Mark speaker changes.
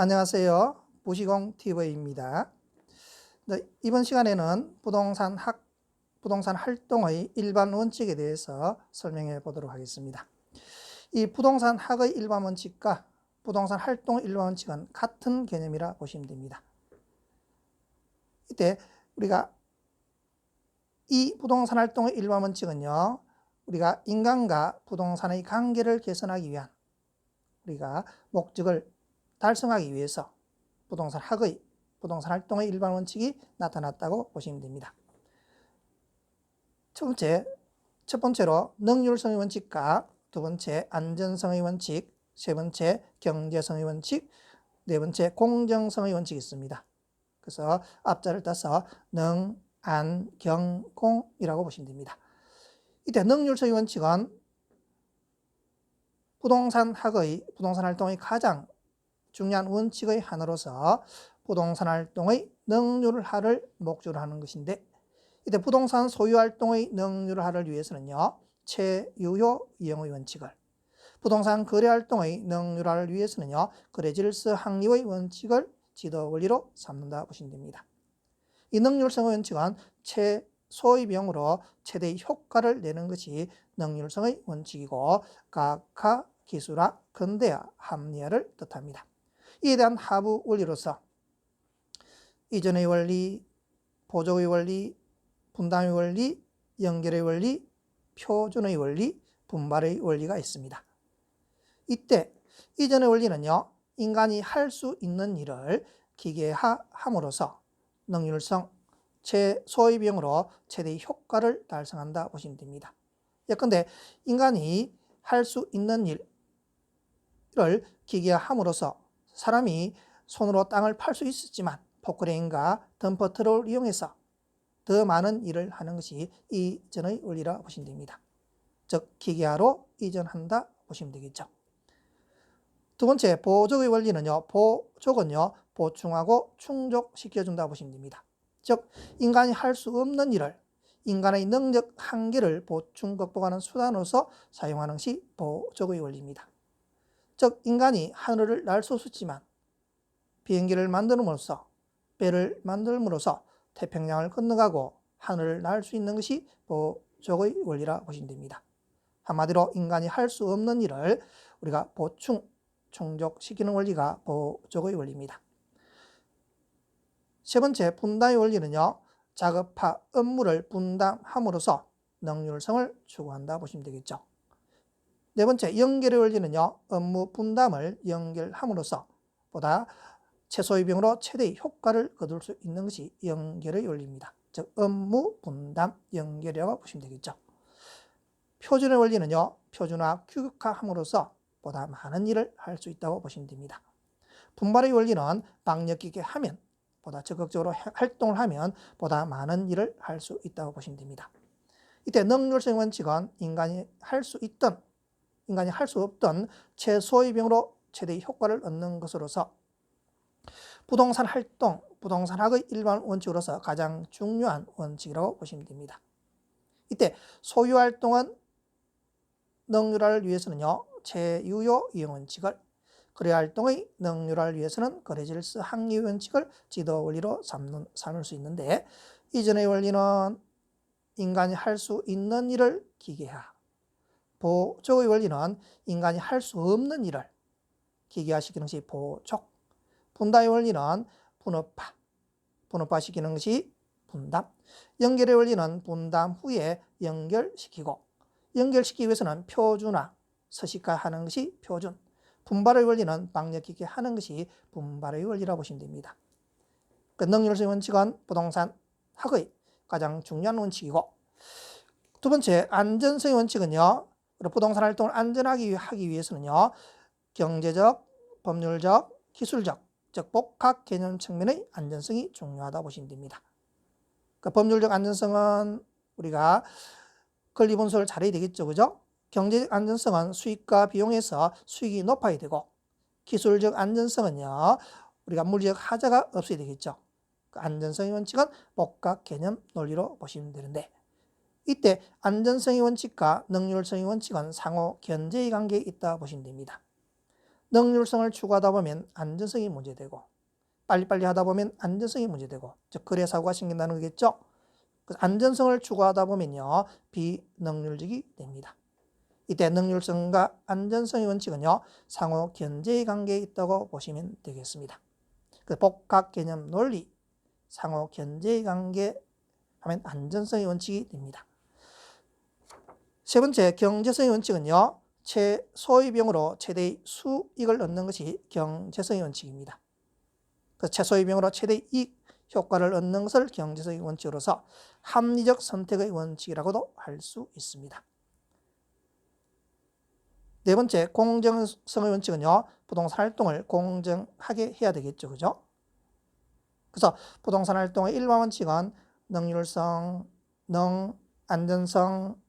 Speaker 1: 안녕하세요. 부시공 TV입니다. 이번 시간에는 부동산 활동의 일반 원칙에 대해서 설명해 보도록 하겠습니다. 이 부동산 학의 일반 원칙과 부동산 활동의 일반 원칙은 같은 개념이라 보시면 됩니다. 이때 우리가 이 부동산 활동의 일반 원칙은요, 우리가 인간과 부동산의 관계를 개선하기 위한 우리가 목적을 달성하기 위해서 부동산 활동의 일반 원칙이 나타났다고 보시면 됩니다. 첫 번째로 능률성의 원칙과 두 번째 안전성의 원칙, 세 번째 경제성의 원칙, 네 번째 공정성의 원칙이 있습니다. 그래서 앞자를 따서 능, 안, 경, 공이라고 보시면 됩니다. 이때 능률성의 원칙은 부동산 활동의 가장 중요한 원칙의 하나로서 부동산 활동의 능률화를 목적으로 하는 것인데, 이때 부동산 소유 활동의 능률화를 위해서는요, 최유효 이용의 원칙을, 부동산 거래 활동의 능률화를 위해서는요, 거래 질서 확립의 원칙을 지도 원리로 삼는다 보시면 됩니다. 이 능률성의 원칙은 최소의 비용으로 최대의 효과를 내는 것이 능률성의 원칙이고, 각하, 기술화, 근대화, 합리화를 뜻합니다. 이에 대한 하부 원리로서 이전의 원리, 보조의 원리, 분담의 원리, 연결의 원리, 표준의 원리, 분발의 원리가 있습니다. 이때 이전의 원리는요, 인간이 할 수 있는 일을 기계화함으로써 능률성, 최소의 비용으로 최대의 효과를 달성한다 보시면 됩니다. 예컨대 인간이 할 수 있는 일을 기계화함으로써 사람이 손으로 땅을 팔 수 있었지만 포크레인과 덤퍼 트럭을 이용해서 더 많은 일을 하는 것이 이전의 원리라 보시면 됩니다. 즉 기계화로 이전한다 보시면 되겠죠. 두 번째 보조의 원리는요, 보조는요 보충하고 충족시켜준다 보시면 됩니다. 즉 인간이 할 수 없는 일을 인간의 능력 한계를 보충 극복하는 수단으로서 사용하는 것이 보조의 원리입니다. 즉 인간이 하늘을 날 수 없었지만 비행기를 만들므로써, 배를 만들므로써 태평양을 건너가고 하늘을 날 수 있는 것이 보조의 원리라 보시면 됩니다. 한마디로 인간이 할 수 없는 일을 우리가 충족시키는 원리가 보조의 원리입니다. 세 번째 분담의 원리는요, 작업화 업무를 분담함으로써 능률성을 추구한다 보시면 되겠죠. 네 번째 연결의 원리는요, 업무 분담을 연결함으로써 보다 최소의 비용으로 최대의 효과를 거둘 수 있는 것이 연결의 원리입니다. 즉 업무 분담 연결이라고 보시면 되겠죠. 표준의 원리는요, 표준화 규격화함으로써 보다 많은 일을 할 수 있다고 보시면 됩니다. 분발의 원리는 박력 있게 하면, 보다 적극적으로 활동을 하면 보다 많은 일을 할 수 있다고 보시면 됩니다. 이때 능률성 원칙은 인간이 할 수 없던 최소의 비용으로 최대의 효과를 얻는 것으로서 부동산 학의 일반 원칙으로서 가장 중요한 원칙이라고 보시면 됩니다. 이때 소유 활동은 능률화를 위해서는요, 최유효 이용 원칙을, 거래 활동의 능률화를 위해서는 거래 질서 확립 원칙을 지도 원리로 삼을 수 있는데, 이전의 원리는 인간이 할 수 있는 일을 기계화, 보조의 원리는 인간이 할 수 없는 일을 기계화시키는 것이 보조, 분담의 원리는 분업화시키는 것이 분담, 연결의 원리는 분담 후에 연결시키고, 연결시키기 위해서는 표준화, 서식화하는 것이 표준, 분발의 원리는 박력 있게 하는 것이 분발의 원리라고 보시면 됩니다. 능률성의 원칙은 부동산 학의 가장 중요한 원칙이고, 두 번째 안전성의 원칙은요, 부동산 활동을 안전하게 하기 위해서는요, 경제적, 법률적, 기술적, 즉 복합 개념 측면의 안전성이 중요하다 보시면 됩니다. 법률적 안전성은 우리가 권리 분석을 잘해야 되겠죠, 그죠? 경제적 안전성은 수익과 비용에서 수익이 높아야 되고, 기술적 안전성은요, 우리가 물리적 하자가 없어야 되겠죠. 안전성의 원칙은 복합 개념 논리로 보시면 되는데, 이때 안전성의 원칙과 능률성의 원칙은 상호 견제의 관계에 있다 보시면 됩니다. 능률성을 추구하다 보면 안전성이 문제되고 빨리빨리 하다 보면 안전성이 문제되고 즉 거래 사고가 생긴다는 거겠죠. 안전성을 추구하다 보면요 비능률직이 됩니다. 이때 능률성과 안전성의 원칙은요 상호 견제의 관계에 있다고 보시면 되겠습니다. 그 복합 개념 논리 상호 견제의 관계 하면 안전성의 원칙이 됩니다. 세 번째 경제성의 원칙은요 최소의 비용으로 최대의 수익을 얻는 것이 경제성의 원칙입니다. 그 최소의 비용으로 최대의 이익 효과를 얻는 것을 경제성의 원칙으로서 합리적 선택의 원칙이라고도 할 수 있습니다. 네 번째 공정성의 원칙은요 부동산 활동을 공정하게 해야 되겠죠. 그죠? 그래서 부동산 활동의 일반 원칙은 능률성, 안전성,